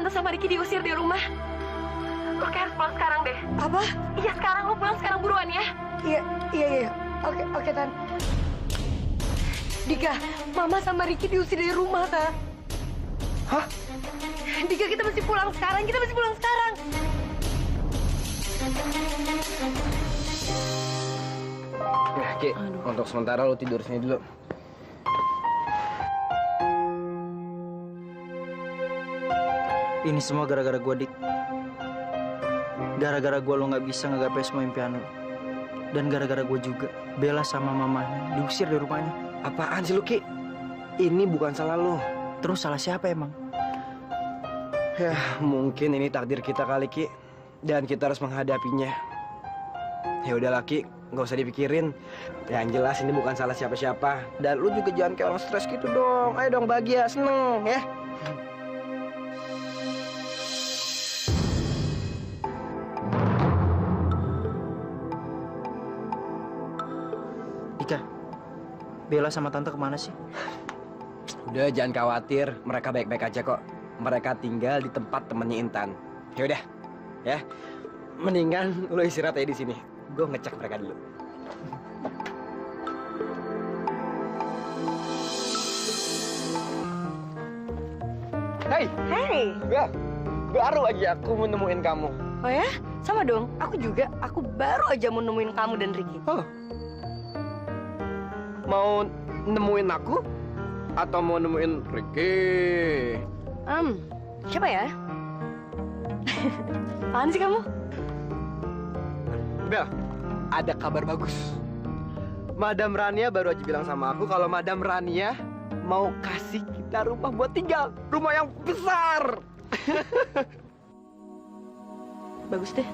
Tante sama Ricky diusir di rumah. Lo kayak harus pulang sekarang deh. Apa? Iya sekarang, lo pulang sekarang buruan ya. Iya. Oke, Tan. Dika, Mama sama Ricky diusir dari rumah, Tan. Hah? Dika, kita mesti pulang sekarang. Ya, Ki, untuk sementara lo tidur sini dulu. Ini semua gara-gara gue, Dik. Gara-gara gue lo nggak bisa ngegapai semua impian lo. Dan gara-gara gue juga, Bella sama mamanya diusir dari rumahnya. Apaan sih lu, Ki? Ini bukan salah lo. Terus salah siapa emang? Ya, mungkin ini takdir kita kali, Ki. Dan kita harus menghadapinya. Ya udahlah, Ki, nggak usah dipikirin. Yang jelas ini bukan salah siapa-siapa. Dan lu juga jangan kayak orang stres gitu dong. Ayo dong, bahagia, seneng, ya. Dika, Bella sama Tante kemana sih? Udah, jangan khawatir. Mereka baik-baik aja kok. Mereka tinggal di tempat temennya Intan. Ya udah, ya. Mendingan lo istirahat aja di sini. Gue ngecek mereka dulu. Hey, Bel. Baru aja aku mau nemuin kamu. Oh ya? Sama dong. Aku juga. Aku baru aja mau nemuin kamu dan Ricky. Oh. Mau nemuin aku? Atau mau nemuin Ricky? Siapa ya? Apaan sih kamu? Bel, ada kabar bagus. Madam Rania baru aja bilang sama aku kalau Madam Rania mau kasih kita rumah buat tinggal. Rumah yang besar. Bagus deh.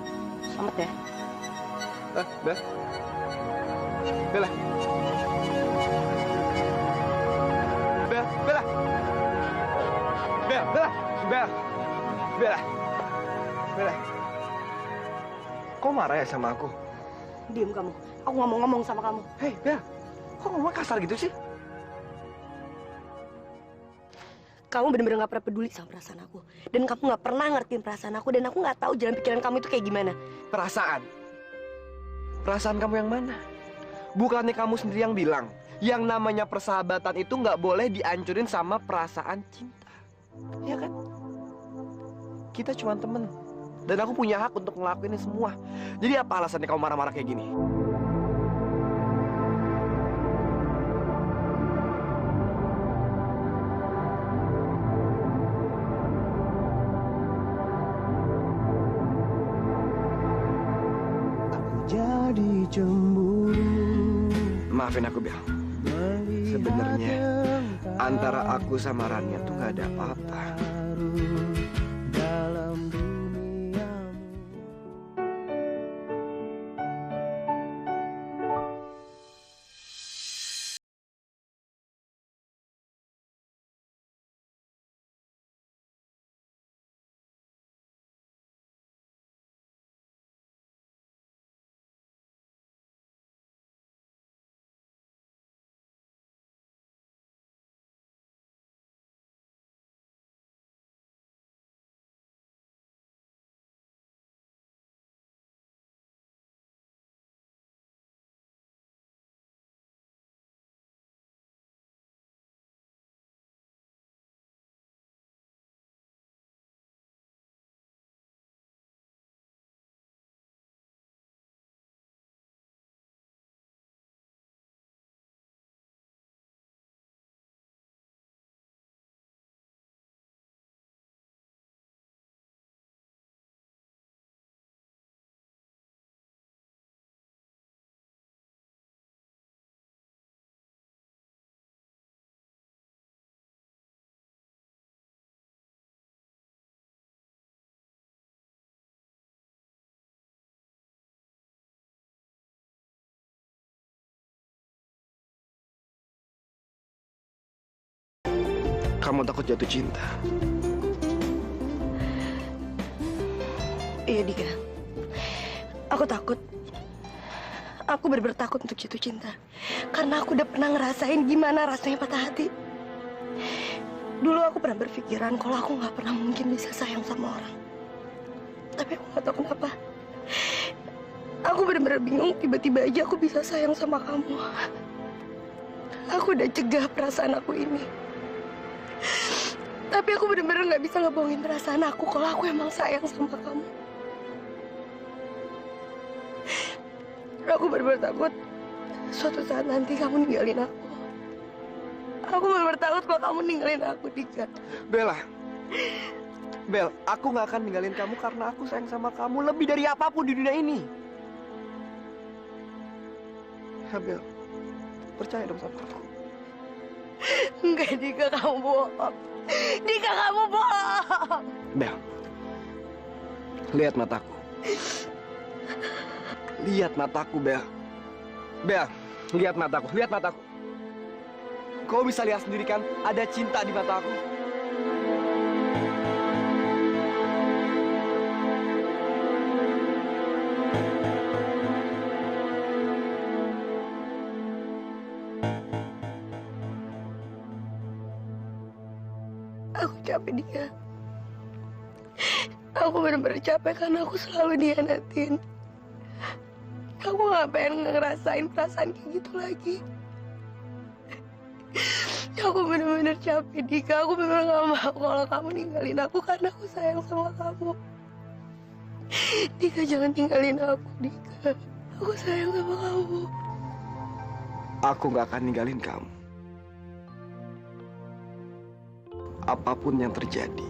Selamat ya. Bel. Bella. Bella. Bella. Kok marah ya sama aku? Diam kamu. Aku nggak mau ngomong sama kamu. Hei, Bel. Kok ngomong kasar gitu sih? Kamu bener-bener nggak pernah peduli sama perasaan aku. Dan kamu nggak pernah ngertiin perasaan aku. Dan aku nggak tahu jalan pikiran kamu itu kayak gimana. Perasaan? Perasaan kamu yang mana? Bukannya kamu sendiri yang bilang, yang namanya persahabatan itu nggak boleh dihancurin sama perasaan cinta. Iya kan? Kita cuma temen. Dan aku punya hak untuk ngelakuin ini semua. Jadi apa alasannya kamu marah-marah kayak gini? Aku jadi cemburu. Maafin aku, Bel. Sebenarnya antara aku sama Rania tuh nggak ada apa-apa. Dalam duniamu. Kamu takut jatuh cinta. Iya, Dika. Aku takut. Aku bener-bener takut untuk jatuh cinta. Karena aku udah pernah ngerasain gimana rasanya patah hati. Dulu aku pernah berpikiran kalau aku nggak pernah mungkin bisa sayang sama orang. Tapi aku nggak tahu kenapa. Aku benar-benar bingung, tiba-tiba aja aku bisa sayang sama kamu. Aku udah cegah perasaan aku ini. Tapi aku benar-benar nggak bisa ngebohongin perasaan aku kalau aku emang sayang sama kamu. Aku benar-benar takut suatu saat nanti kamu ninggalin aku. Aku benar-benar takut kalau kamu ninggalin aku, Dika. Bella. Bel, aku nggak akan ninggalin kamu karena aku sayang sama kamu lebih dari apapun di dunia ini. Ya, Bel. Percaya dong sama aku. Enggak, Dika, kamu bohong. Dika, kamu bohong. Bel. Lihat mataku. Lihat mataku, Bel. Bel, lihat mataku, lihat mataku. Kau bisa lihat sendiri kan, ada cinta di mataku. Aku capek, Dika. Aku benar-benar capek karena aku selalu dihianatin. Aku nggak pengen ngerasain perasaan kayak gitu lagi. Aku benar-benar capek, Dika. Aku benar-benar nggak mau kalau kamu ninggalin aku karena aku sayang sama kamu. Dika, jangan tinggalin aku, Dika. Aku sayang sama kamu. Aku nggak akan ninggalin kamu. Apapun yang terjadi.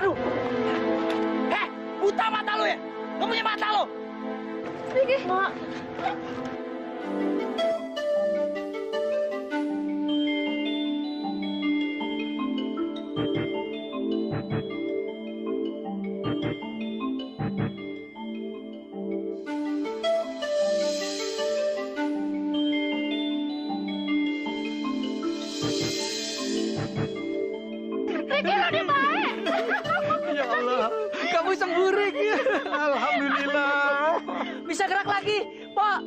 Aduh. Buta mata lu ya? Nggak punya mata lo. Riki. Mak. Riki lo udah baik. Ya Allah, kamu sembuh, Rik. Alhamdulillah. Bisa gerak lagi, Pak.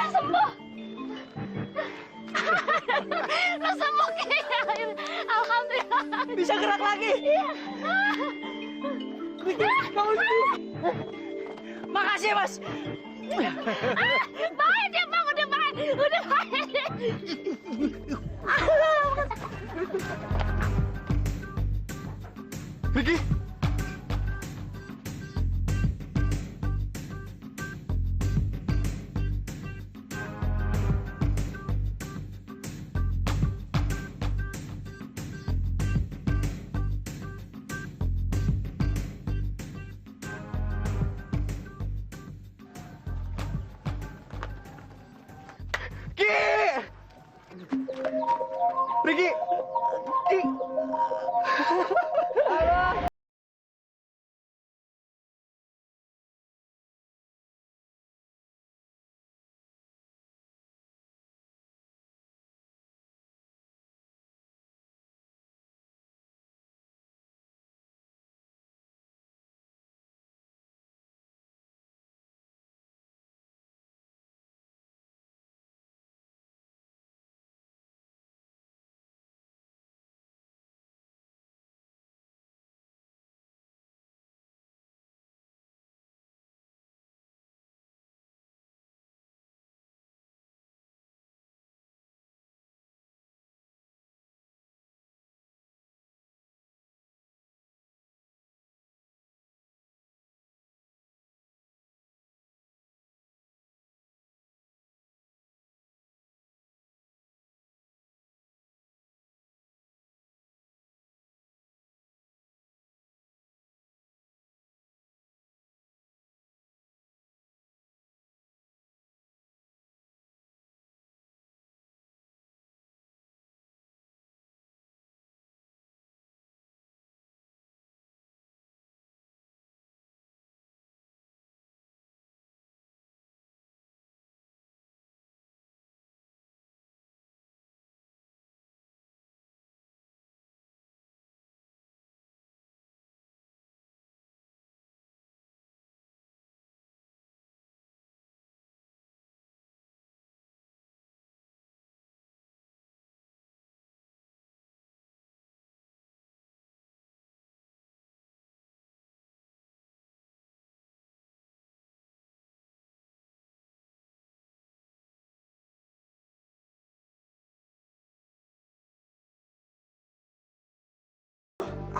Sembuh. Lo sembuh kayaknya. Alhamdulillah. Bisa gerak lagi. Kamu makasih, Mas. Baik dia bang, udah baik. Udah baik. Riki. Riki. Ki.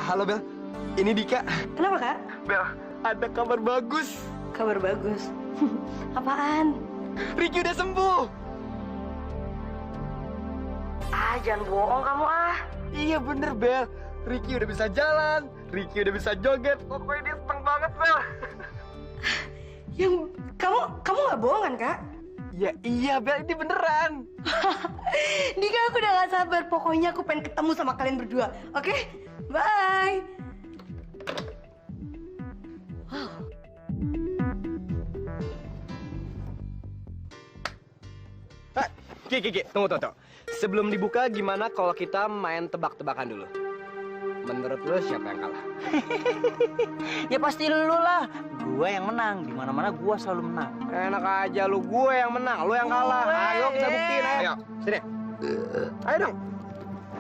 Halo Bel, ini Dika. Kenapa, Kak? Bel, ada kabar bagus. Kabar bagus. Apaan? Riki udah sembuh. Ah, jangan bohong kamu ah. Iya bener Bel, Riki udah bisa jalan, Riki udah bisa joget. Pokoknya dia seneng banget Bel. Yang kamu nggak bohong kan, Kak? Ya iya Bel, ini beneran. Dika, aku udah gak sabar. Pokoknya aku pengen ketemu sama kalian berdua. Oke? Bye. Ki, tunggu. Sebelum dibuka, gimana kalau kita main tebak-tebakan dulu? Menurut lo siapa yang kalah? Ya pasti lu lah. Gua yang menang. Di mana-mana gua selalu menang. Enak aja lu, gue yang menang, lu yang kalah. Ayo kita buktiin, ayo. Sini. Ayo dong.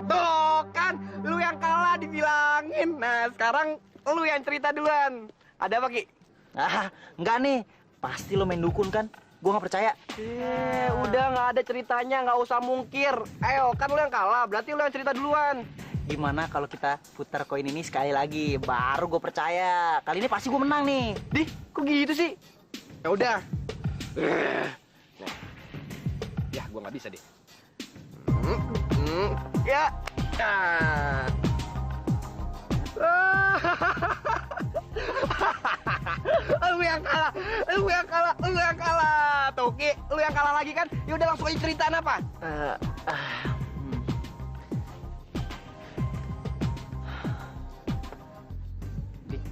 Tuh kan, lu yang kalah dibilangin. Nah, sekarang lu yang cerita duluan. Ada apa, Ki? Ah, enggak nih. Pasti lo main dukun kan? Gua nggak percaya. Udah nggak ada ceritanya, nggak usah mungkir. Ayo, kan lu yang kalah, berarti lu yang cerita duluan. Gimana kalau kita putar koin ini sekali lagi? Baru gue percaya. Kali ini pasti gue menang nih. Dih, kok gitu sih? Ya udah. Nah. Ya, gua nggak bisa deh. Ya. Lu yang kalah, lu yang kalah. Toki, lu yang kalah lagi kan? Ya udah langsung aja ceritaan apa? Dik,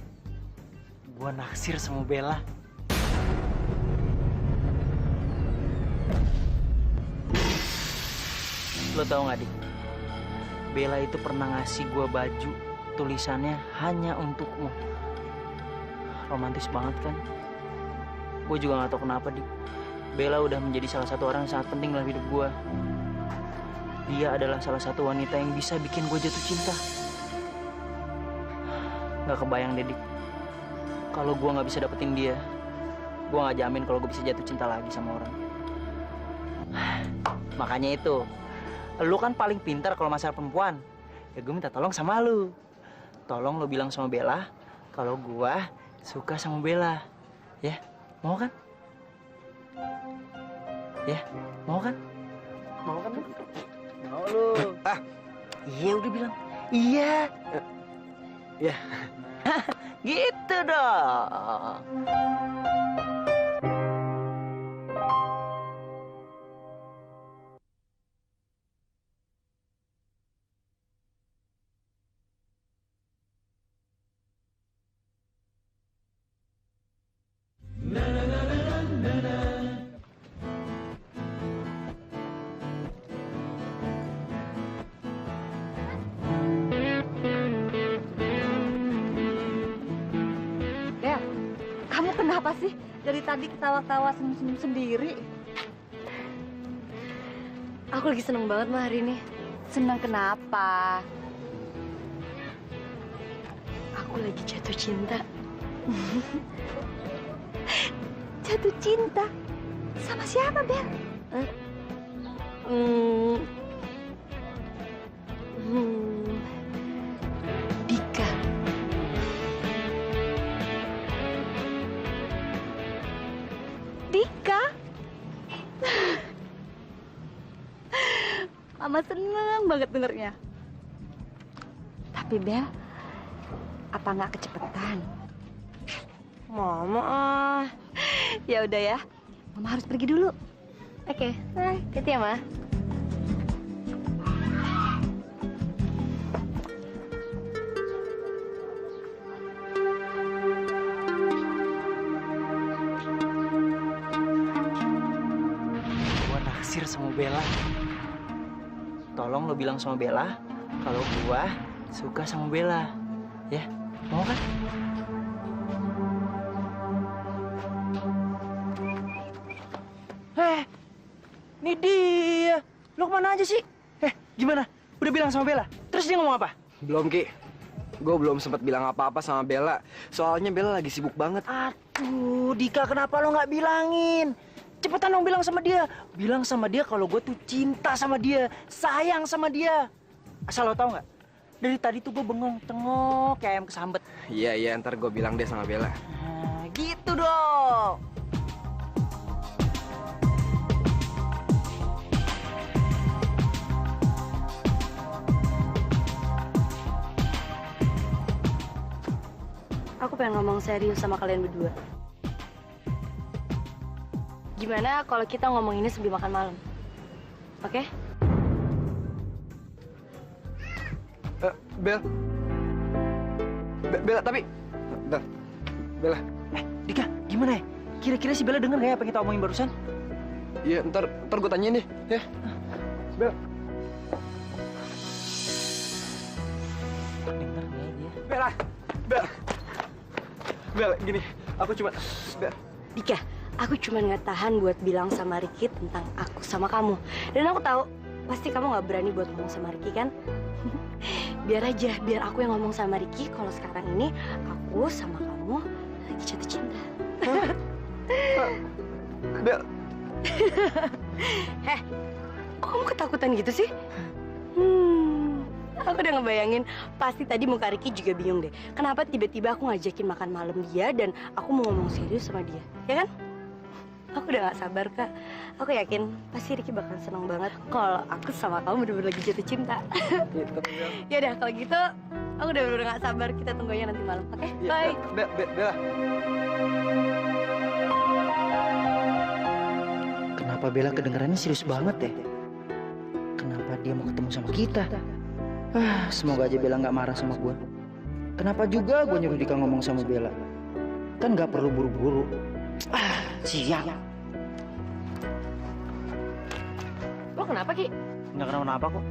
gua naksir sama Bella. Lo tau gak, Dik? Bella itu pernah ngasih gua baju tulisannya hanya untukmu. Romantis banget kan? Gue juga gak tahu kenapa, Dik. Bella udah menjadi salah satu orang yang sangat penting dalam hidup gue. Dia adalah salah satu wanita yang bisa bikin gue jatuh cinta. Gak kebayang deh, Dik. Kalau gue gak bisa dapetin dia, gue gak jamin kalau gue bisa jatuh cinta lagi sama orang. Makanya itu, lu kan paling pintar kalau masalah perempuan. Ya gue minta tolong sama lu. Tolong lu bilang sama Bella kalau gue suka sama Bella. Ya, mau kan? Ya, mau kan? Mau kan? Mau lu. Iya udah bilang. Iya. Ya. Gitu dong. Bel, kamu kenapa sih? Dari tadi ketawa-tawa senyum-senyum sendiri. Aku lagi seneng banget mah hari ini. Senang kenapa? Aku lagi jatuh cinta. Jatuh cinta? Sama siapa, Bel? Dika. Dika? Mama seneng banget dengernya. Tapi Bel, apa nggak kecepatan? Mama. Ya udah ya, Mama harus pergi dulu. Oke, hati ya, Ma. Gua naksir sama Bella. Tolong lo bilang sama Bella kalau gua suka sama Bella. Ya, mau kan? Ini dia. Lo kemana aja sih? Gimana? Udah bilang sama Bella? Terus dia ngomong apa? Belum, Ki. Gue belum sempat bilang apa-apa sama Bella. Soalnya Bella lagi sibuk banget. Aduh, Dika, kenapa lo nggak bilangin? Cepetan dong bilang sama dia. Bilang sama dia kalau gue tuh cinta sama dia, sayang sama dia. Asal lo tau nggak? Dari tadi tuh gue bengong tengok kayak ayam kesambet. Iya, ntar gue bilang deh sama Bella. Nah, gitu dong. Aku pengen ngomong serius sama kalian berdua. Gimana kalau kita ngomong ini sebelum makan malam? Oke? Bel. Bella, tapi... Bentar. Bella. Dika, gimana ya? Kira-kira si Bella denger nggak ya apa yang kita omongin barusan? Iya, ntar gue tanyain deh. Ya. Bel. Denger nggak ya dia? Bella. Bel, gini. Aku cuma... Bel. Dika, aku cuma nggak tahan buat bilang sama Ricky tentang aku sama kamu. Dan aku tahu pasti kamu nggak berani buat ngomong sama Ricky kan? Biar aja, biar aku yang ngomong sama Ricky kalau sekarang ini aku sama kamu lagi jatuh cinta. Bel. Kok kamu ketakutan gitu sih? Aku udah ngebayangin, pasti tadi muka Ricky juga bingung deh. Kenapa tiba-tiba aku ngajakin makan malam dia dan aku mau ngomong serius sama dia, ya kan? Aku udah gak sabar, Kak. Aku yakin pasti Ricky bakal seneng banget kalau aku sama kamu bener-bener lagi jatuh cinta. Gitu, Bel. Ya udah, kalau gitu aku udah bener-bener gak sabar. Kita tunggu aja nanti malam, oke? Iya, Bye. Bella. Kenapa Bella kedengarannya serius banget ya? Kenapa dia mau ketemu sama kita? Semoga aja Bella nggak marah sama gue. Kenapa juga gue nyuruh Dika ngomong sama Bella? Kan nggak perlu buru-buru. Siap. Lo kenapa, Ki? Nggak kenapa-napa kok.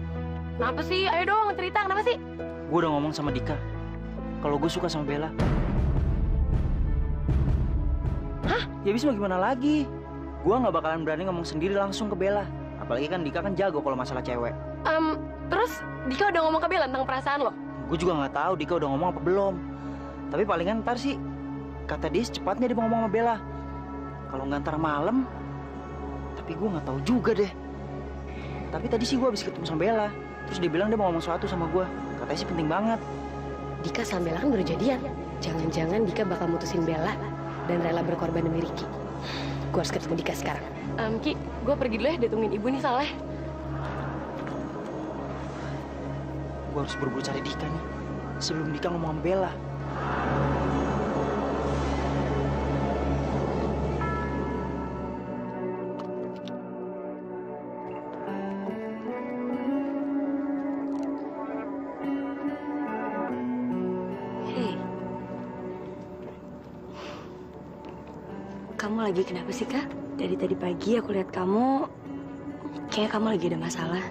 Kenapa sih? Ayo dong, cerita. Kenapa sih? Gue udah ngomong sama Dika kalau gue suka sama Bella. Hah? Ya bisa mau gimana lagi? Gue nggak bakalan berani ngomong sendiri langsung ke Bella. Apalagi kan Dika kan jago kalau masalah cewek. Terus Dika udah ngomong ke Bella tentang perasaan lo? Gue juga nggak tahu Dika udah ngomong apa belum. Tapi palingan ntar sih kata dia secepatnya dia mau ngomong sama Bella. Kalau nggak ntar malam. Tapi gue nggak tahu juga deh. Tapi tadi sih gue habis ketemu sama Bella. Terus dia bilang dia mau ngomong sesuatu sama gue. Katanya sih penting banget. Dika sama Bella kan baru jadian. Jangan-jangan Dika bakal mutusin Bella dan rela berkorban demi Ricky. Gue harus ketemu Dika sekarang. Ki, gue pergi dulu ya, datengin ibu nih Saleh. Gue harus buru-buru cari Dika nih. Sebelum Dika ngomong sama Bella. Hei, kamu lagi kenapa sih, Kak? Dari tadi pagi aku lihat kamu, kayaknya kamu lagi ada masalah.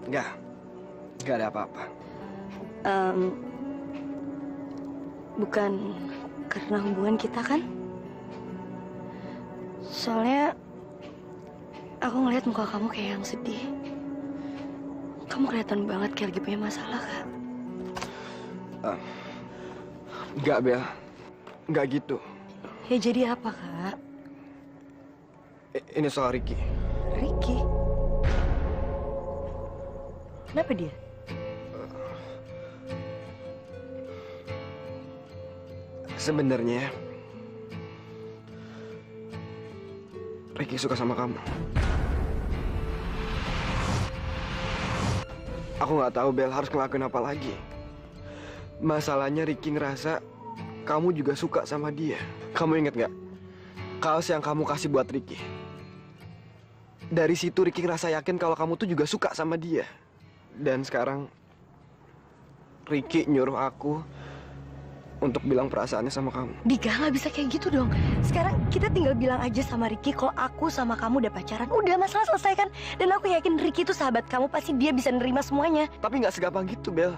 Nggak ada apa-apa. Bukan karena hubungan kita kan? Soalnya aku ngeliat muka kamu kayak yang sedih. Kamu kelihatan banget kayak lagi punya masalah, Kak. Nggak, Bel. Nggak gitu. Ya jadi apa, Kak? Ini soal Ricky. Ricky? Kenapa dia? Sebenarnya Ricky suka sama kamu. Aku nggak tahu Bel harus ngelakuin apa lagi. Masalahnya Ricky ngerasa kamu juga suka sama dia. Kamu inget nggak kaos yang kamu kasih buat Ricky? Dari situ Ricky ngerasa yakin kalau kamu tuh juga suka sama dia. Dan sekarang Ricky nyuruh aku untuk bilang perasaannya sama kamu. Dika, nggak bisa kayak gitu dong. Sekarang kita tinggal bilang aja sama Ricky kalau aku sama kamu udah pacaran. Udah, masalah selesai kan? Dan aku yakin Ricky itu sahabat kamu, pasti dia bisa nerima semuanya. Tapi nggak segampang gitu, Bel.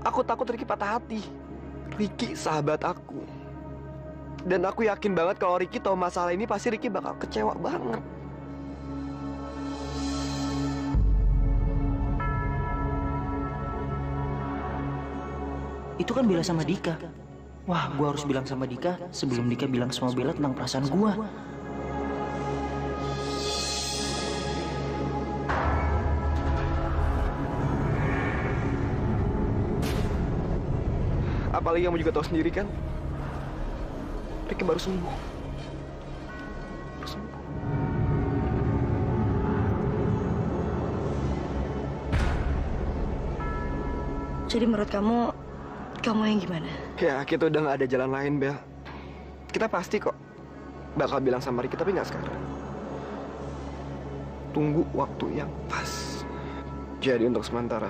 Aku takut Ricky patah hati. Ricky sahabat aku. Dan aku yakin banget kalau Ricky tahu masalah ini, pasti Ricky bakal kecewa banget. Itu kan Bella sama Dika. Wah, gue harus bilang sama Dika sebelum Dika bilang sama Bella tentang perasaan gue. Apalagi kamu juga tahu sendiri kan, Ricky baru sembuh. Baru sembuh. Jadi menurut kamu yang gimana? Ya, kita udah nggak ada jalan lain, Bel. Kita pasti kok bakal bilang sama Ricky, tapi nggak sekarang. Tunggu waktu yang pas. Jadi untuk sementara,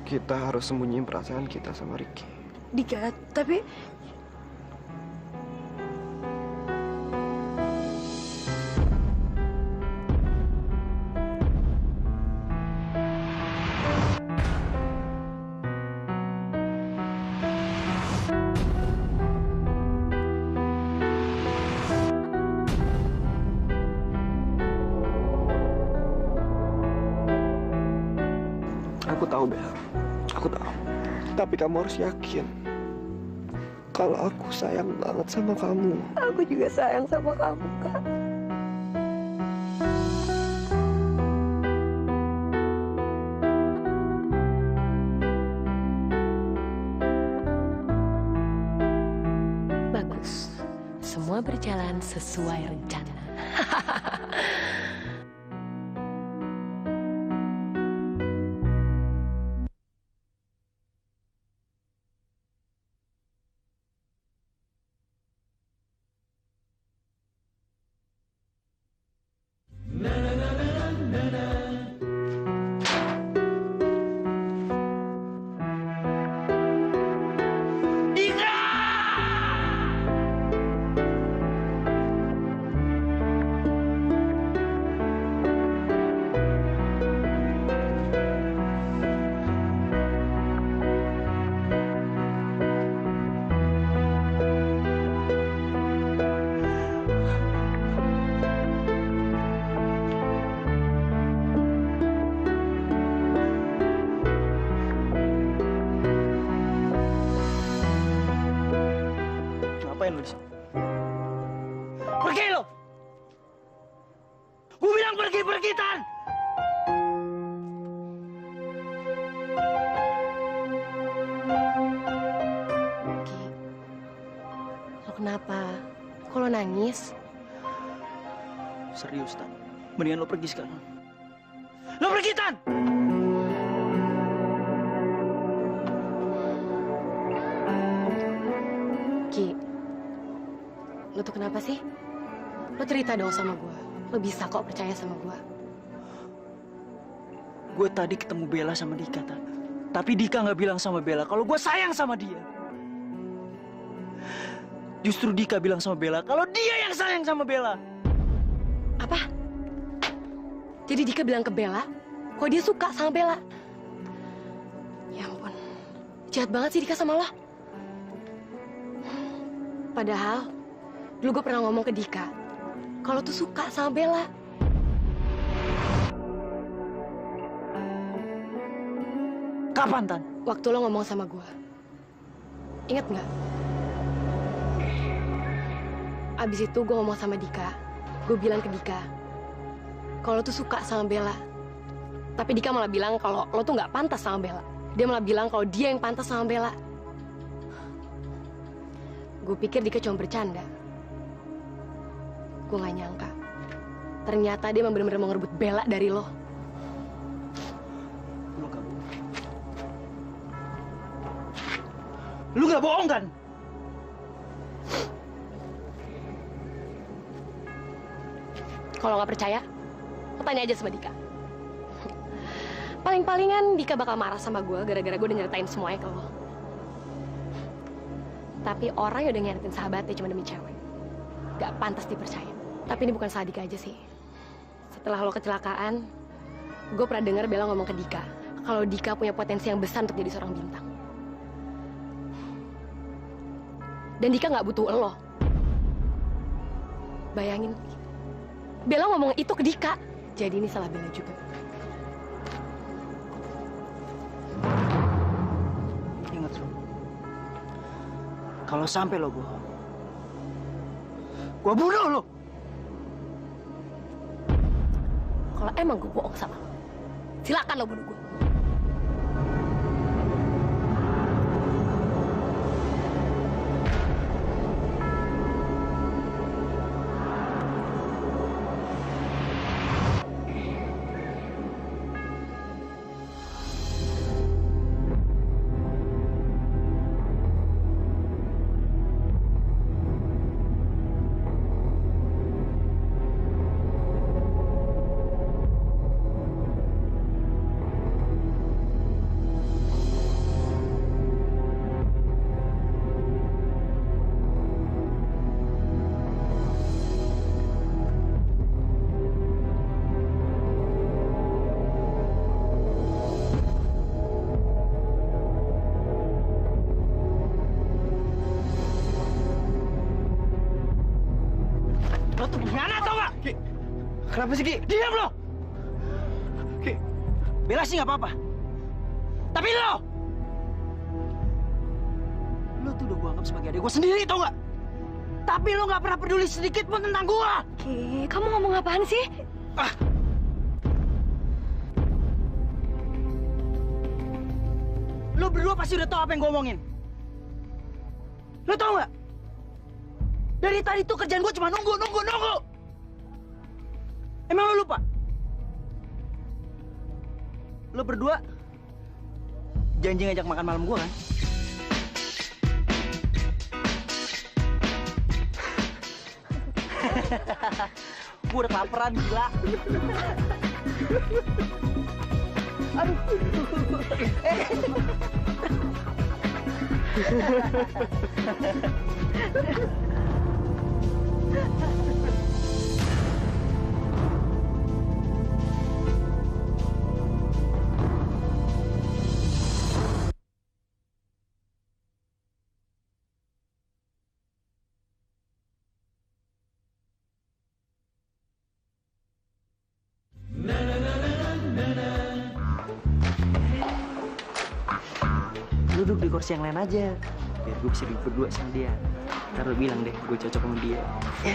kita harus sembunyiin perasaan kita sama Ricky. Dika, tapi aku tahu, Bel. Aku tahu. Tapi kamu harus yakin kalau aku sayang banget sama kamu. aku juga sayang sama kamu, Kak. Bagus. Semua berjalan sesuai rencana. Ngapain lu di sini? Pergi lo! Gue bilang pergi, Tan! Ki, lo kenapa? Kok lo nangis? Serius, Tan. Mendingan lo pergi sekarang. Lo pergi, Tan! Ki, lo tuh kenapa sih? Lo cerita dong sama gue. Lo bisa kok percaya sama gue. Gue tadi ketemu Bella sama Dika, Tan. Tapi Dika nggak bilang sama Bella kalau gue sayang sama dia. Justru Dika bilang sama Bella kalau dia yang sayang sama Bella. Apa? Jadi Dika bilang ke Bella, kok dia suka sama Bella? Ya ampun, jahat banget sih Dika sama lo. Padahal, dulu gue pernah ngomong ke Dika, kalau tuh suka sama Bella. Kapan, Tan? Waktu lo ngomong sama gue. Ingat nggak? Abis itu gue ngomong sama Dika. Gue bilang ke Dika, kalau lo tuh suka sama Bella. Tapi Dika malah bilang kalau lo tuh nggak pantas sama Bella. Dia malah bilang kalau dia yang pantas sama Bella. Gue pikir Dika cuma bercanda. Gue nggak nyangka. Ternyata dia emang bener-bener mau ngerebut Bella dari lo. Lu nggak bohong kan? Kalau nggak percaya, lo tanya aja sama Dika. Paling-palingan Dika bakal marah sama gue gara-gara gue udah nyeritain semuanya ke lo. Tapi orang yang udah ngianatin sahabatnya cuma demi cewek. Gak pantas dipercaya. Tapi ini bukan salah Dika aja sih. Setelah lo kecelakaan, gue pernah dengar Bella ngomong ke Dika kalau Dika punya potensi yang besar untuk jadi seorang bintang. Dan Dika nggak butuh lo. Bayangin, Bella ngomong itu ke Dika. Jadi ini salah Bella juga. Ingat, Rum. Kalau sampai lo bohong, gua bunuh lo. Kalau emang gue bohong sama lo, silakan lo bunuh gue. Lo tuh pengkhianat tau gak? Ki, kenapa sih Ki? Diam lo! Ki, Bella sih nggak apa-apa. Tapi lo tuh udah gua anggap sebagai adik gua sendiri tau gak? Tapi lo nggak pernah peduli sedikit pun tentang gua. Ki, kamu ngomong apaan sih? Ah. Lo berdua pasti udah tahu apa yang gua omongin. Lo tau nggak? Dari tadi tuh kerjaan gua cuma nunggu. Emang lo lupa? Lo berdua janji ngajak makan malam gua kan? Gua udah kelaparan gila. Duduk di kursi yang lain aja, biar gue bisa duduk berdua sama dia. Ntar lo bilang deh gue cocok sama dia. Ya.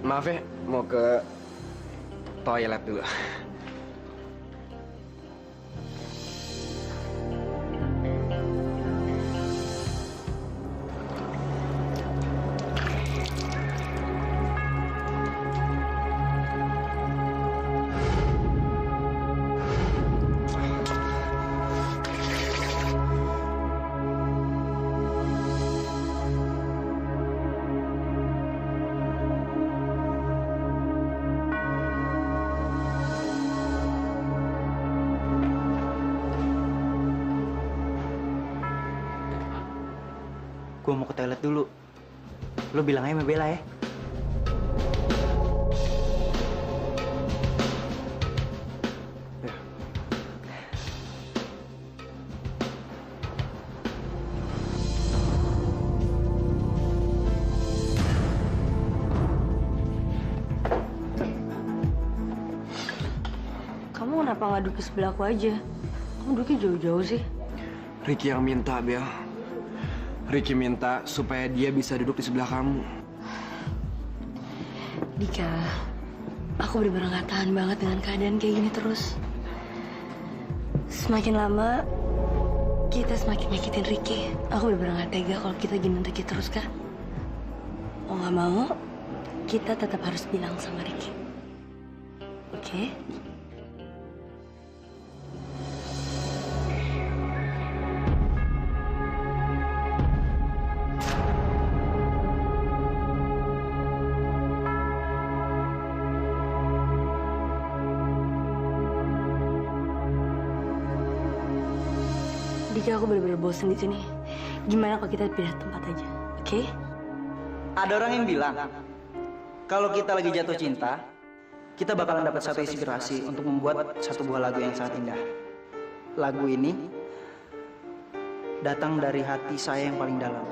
Maaf ya, mau ke toilet dulu. Gue mau ke toilet dulu. Lo bilang aja sama Bella ya. Kamu kenapa nggak duduk di sebelah aku aja? Kamu duduknya jauh-jauh sih. Ricky yang minta, Bel. Ricky minta supaya dia bisa duduk di sebelah kamu. Dika, aku bener-bener gak tahan banget dengan keadaan kayak gini terus. Semakin lama, kita semakin nyakitin Ricky. Aku bener-bener gak tega kalau kita gini terus, Kak. Mau gak mau, kita tetap harus bilang sama Ricky. Oke? Dika, aku bener-bener bosen di sini. Gimana kalau kita pindah tempat aja, oke? Ada orang yang bilang kalau kita lagi jatuh cinta, kita bakalan dapat satu inspirasi untuk membuat satu buah lagu yang sangat indah. Lagu ini datang dari hati saya yang paling dalam.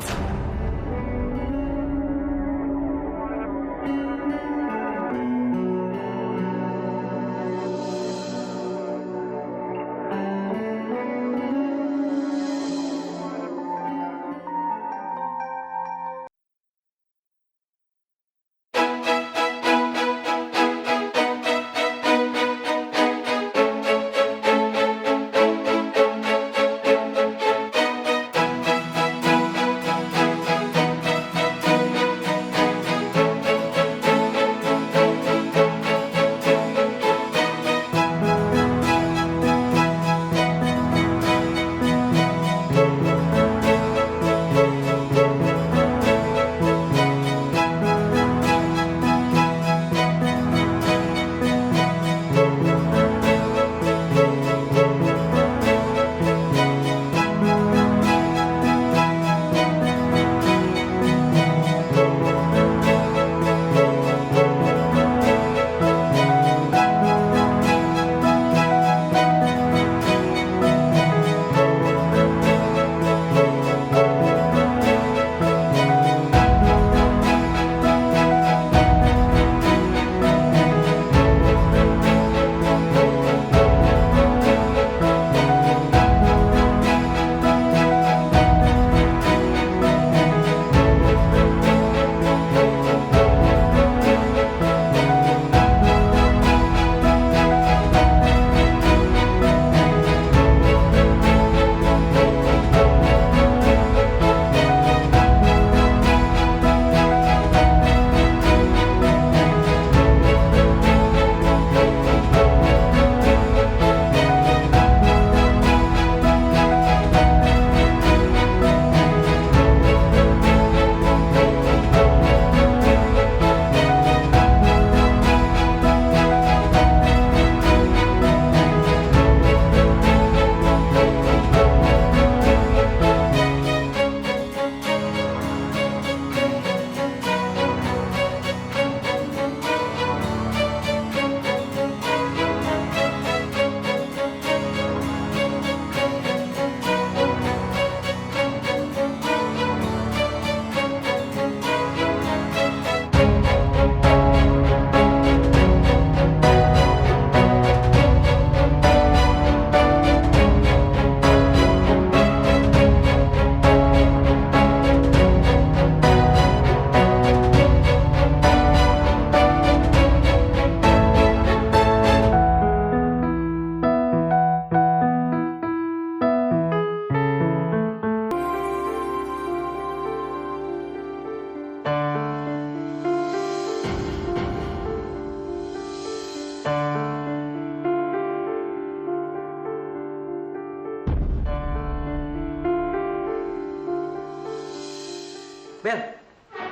Bel,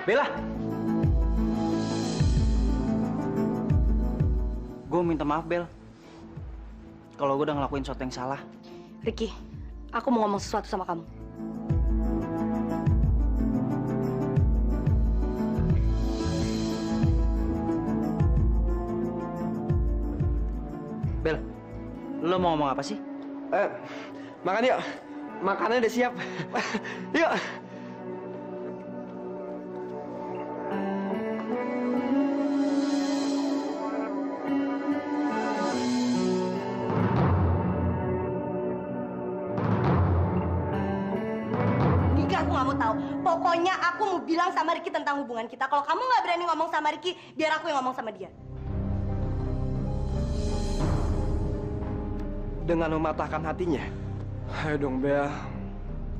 Bella. Gue minta maaf, Bel. Kalau gue udah ngelakuin sesuatu yang salah. Ricky, aku mau ngomong sesuatu sama kamu. Bel, lo mau ngomong apa sih? Makan yuk. Makanannya udah siap. Yuk. Dika, aku nggak mau tahu. Pokoknya aku mau bilang sama Ricky tentang hubungan kita. Kalau kamu nggak berani ngomong sama Ricky, biar aku yang ngomong sama dia. Dengan mematahkan hatinya. Ayo dong, Bel.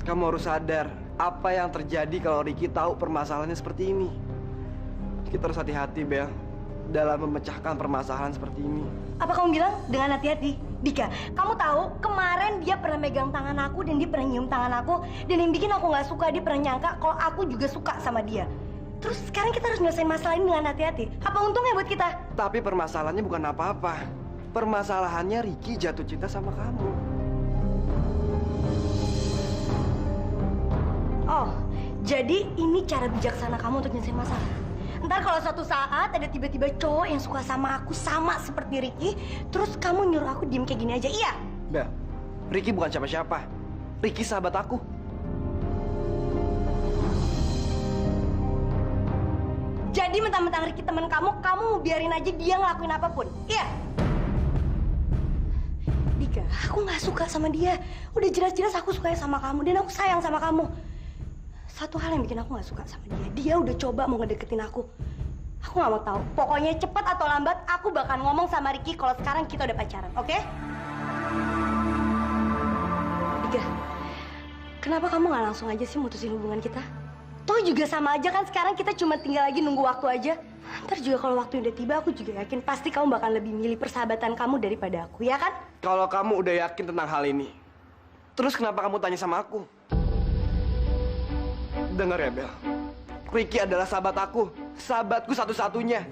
Kamu harus sadar apa yang terjadi kalau Ricky tahu permasalahannya seperti ini. Kita harus hati-hati, Bel, dalam memecahkan permasalahan seperti ini. Apa kamu bilang dengan hati-hati? Dika, kamu tahu kemarin dia pernah megang tangan aku dan dia pernah nyium tangan aku. Dan yang bikin aku nggak suka, dia pernah nyangka kalau aku juga suka sama dia. Terus sekarang kita harus nyelesain masalah ini dengan hati-hati. Apa untungnya buat kita? Tapi permasalahannya bukan apa-apa. Permasalahannya Ricky jatuh cinta sama kamu. Oh, jadi ini cara bijaksana kamu untuk nyelesain masalah. Ntar kalau suatu saat ada tiba-tiba cowok yang suka sama aku sama seperti Ricky, terus kamu nyuruh aku diem kayak gini aja, iya? Bel, Ricky bukan siapa-siapa. Ricky sahabat aku. Jadi mentang-mentang Ricky teman kamu mau biarin aja dia ngelakuin apapun, iya? Dika, aku nggak suka sama dia. Udah jelas-jelas aku suka sama kamu dan aku sayang sama kamu. Satu hal yang bikin aku nggak suka sama dia udah coba mau ngedeketin aku. Aku nggak mau tahu. Pokoknya cepat atau lambat aku bakal ngomong sama Ricky kalau sekarang kita udah pacaran, oke? Dika, kenapa kamu nggak langsung aja sih mutusin hubungan kita? Toh juga sama aja kan, sekarang kita cuma tinggal lagi nunggu waktu aja. Ntar juga kalau waktu udah tiba, aku juga yakin pasti kamu bakal lebih milih persahabatan kamu daripada aku, ya kan? Kalau kamu udah yakin tentang hal ini, terus kenapa kamu tanya sama aku? Dengar ya, Bel. Ricky adalah sahabat aku. Sahabatku satu-satunya.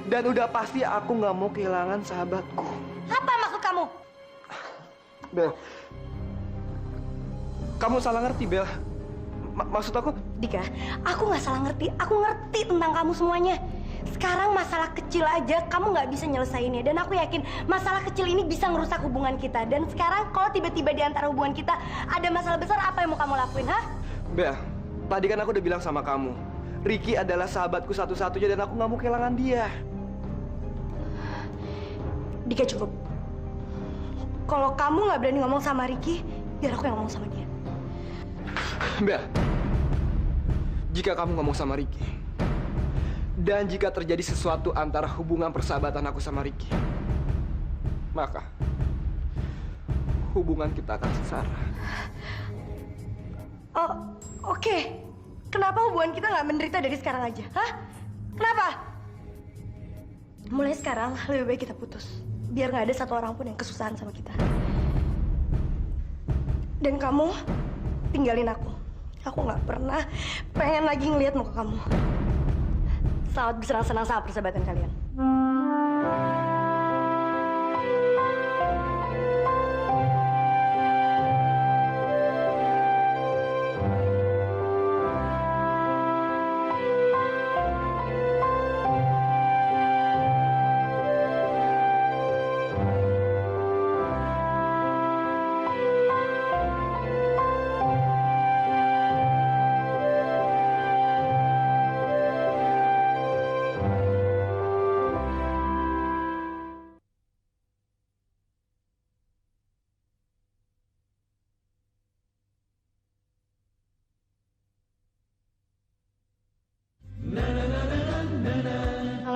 Dan udah pasti aku nggak mau kehilangan sahabatku. Apa maksud kamu? Bel, kamu salah ngerti, Bel. Maksud aku? Dika, aku nggak salah ngerti. Aku ngerti tentang kamu semuanya. Sekarang masalah kecil aja kamu nggak bisa nyelesainnya. Dan aku yakin masalah kecil ini bisa ngerusak hubungan kita. Dan sekarang kalau tiba-tiba di antara hubungan kita ada masalah besar, apa yang mau kamu lakuin, ha? Bel, tadi kan aku udah bilang sama kamu, Ricky adalah sahabatku satu-satunya dan aku nggak mau kehilangan dia. Dika, cukup. Kalau kamu nggak berani ngomong sama Ricky, biar aku yang ngomong sama dia. Bel, jika kamu ngomong sama Ricky, dan jika terjadi sesuatu antara hubungan persahabatan aku sama Ricky, maka hubungan kita akan sengsara. Oh, oke. Kenapa hubungan kita nggak menderita dari sekarang aja? Hah? Kenapa? Mulai sekarang lebih baik kita putus. Biar nggak ada satu orang pun yang kesusahan sama kita. Dan kamu tinggalin aku. Aku nggak pernah pengen lagi ngelihat muka kamu. Selamat bersenang-senang sama persahabatan kalian.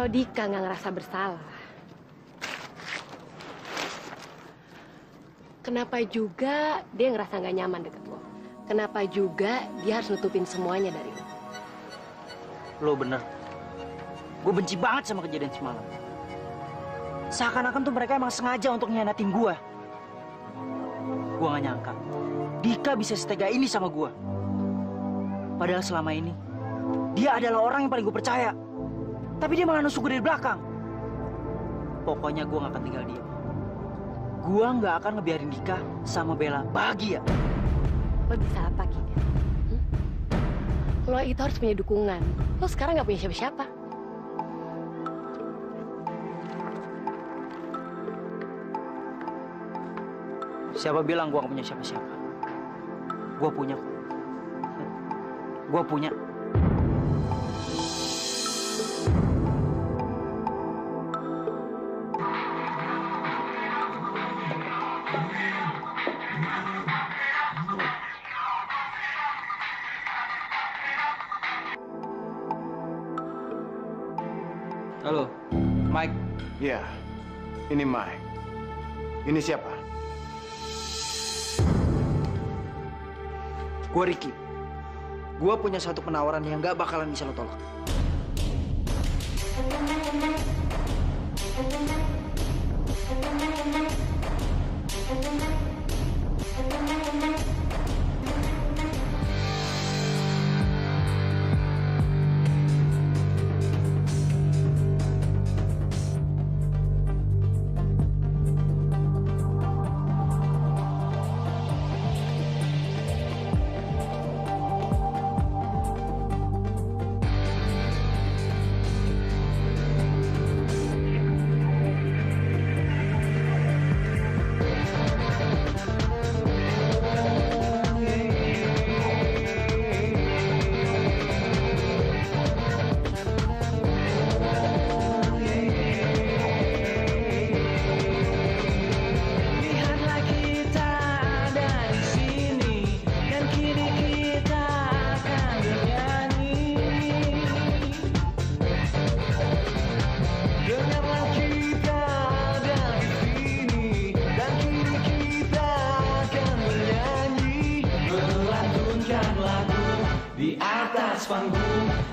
Kalau Dika nggak ngerasa bersalah, kenapa juga dia ngerasa nggak nyaman deket lo? Kenapa juga dia harus nutupin semuanya dari lo? Lo bener. Gue benci banget sama kejadian semalam. Seakan-akan tuh mereka emang sengaja untuk nyianatin gue. Gue gak nyangka Dika bisa setega ini sama gue. Padahal selama ini Dia adalah orang yang paling gue percaya. Tapi dia malah nusuk gue dari belakang. Pokoknya gue gak akan tinggal diam. Gue gak akan ngebiarin Dika sama Bella bahagia. Lo bisa apa, Ki? Lo itu harus punya dukungan. Lo sekarang gak punya siapa-siapa. Siapa bilang gue gak punya siapa-siapa? Gue punya. Gue punya. Halo, Mike. Ya, ini Mike. Ini siapa? Gue Ricky. Gue punya satu penawaran yang gak bakalan bisa lo tolak.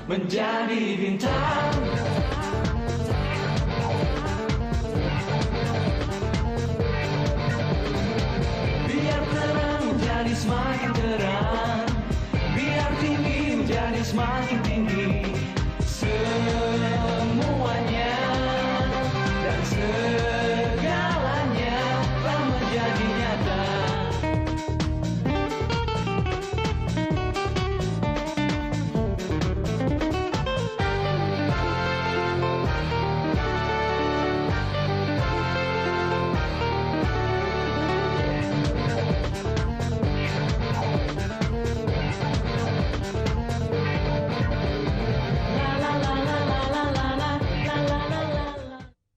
Menjadi bintang, biar terang menjadi semakin terang, biar tinggi menjadi semakin tinggi.